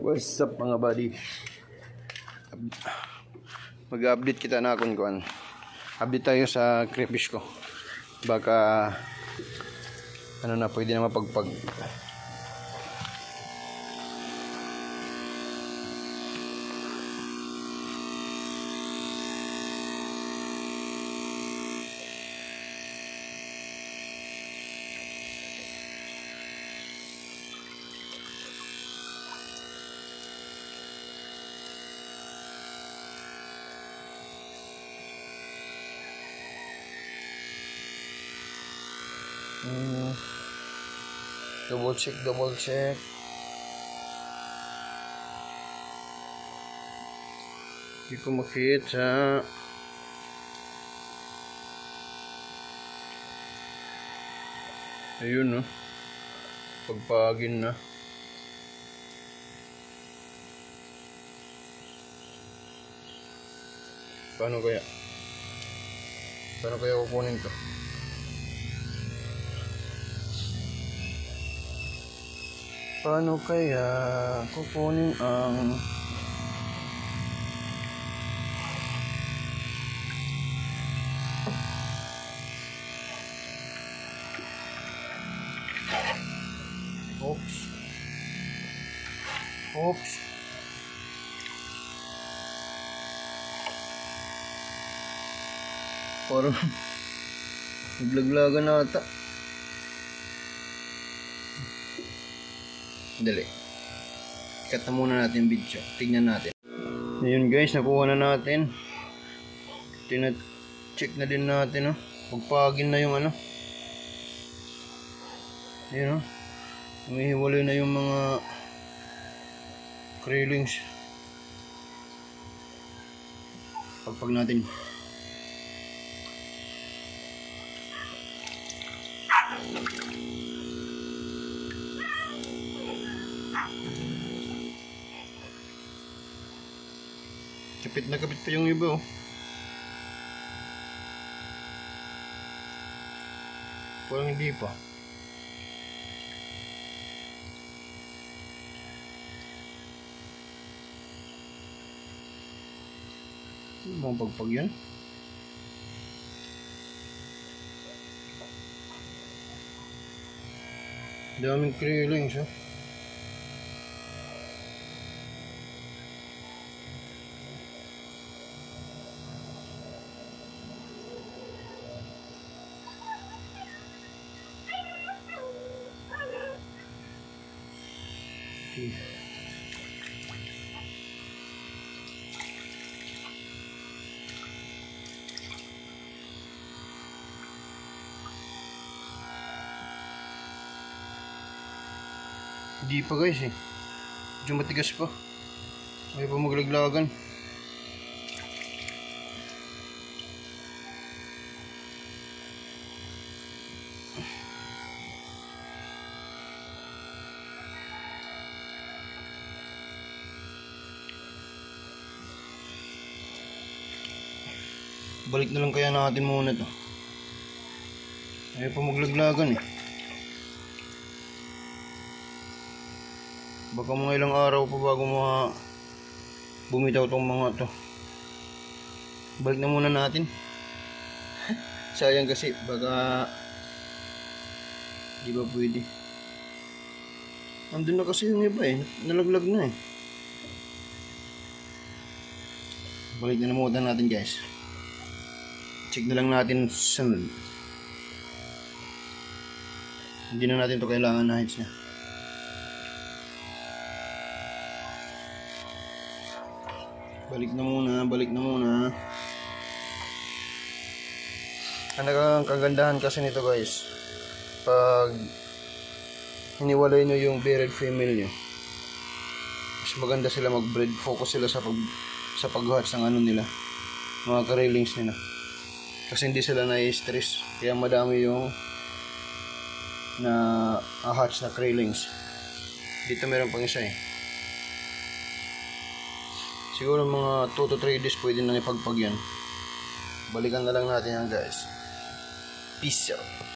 What's up mga buddy? Mag-update kita na akong kuan. Update tayo sa crayfish ko. Baka ano na, pwede na mapagpag. Double check. Hindi ko makita. Ayun, no? Pagpagin na. Paano kaya kukunin to? Paano kaya kukunin ang Oops. Parang naglaglagan na ata. Dali. Cut na muna natin video. Tignan natin. Ayun guys, nakuha na natin. Check na din natin, oh. Pagpagin na yung ano. Ayun, oh. Umihiwalay na yung mga krillings. Pagpag natin. Kapit na kapit pa yung iba, oh. Parang hindi pa. Ano mga pagpag yan? Daming krillings, oh. Hindi pa guys, eh. Medyo matigas pa. May pa maglaglagan. Balik na lang kaya natin muna to. May pa maglaglagan, eh. Baka mga ilang araw pa bago bumitaw tong mga to. Balik na muna natin. Sayang kasi baka di ba pwede. Andun na kasi yung iba, eh. Nalaglag na, eh. Balik na muna natin guys. Check na lang natin sunod. Hindi na natin to kailangan na heights niya. Balik na muna. Ang kagandahan kasi nito guys, pag hiniwalay nyo yung bearded female nyo, mas maganda sila mag-breed. Focus sila sa pag-hatch ng ano nila, mga krillings nila. Kasi hindi sila na-stress, kaya madami yung na-hatch na krillings. Dito meron pang isa, eh. Siguro mga 2 to 3 days pwede na ipagpag yan. Balikan na lang natin yan guys. Peace out.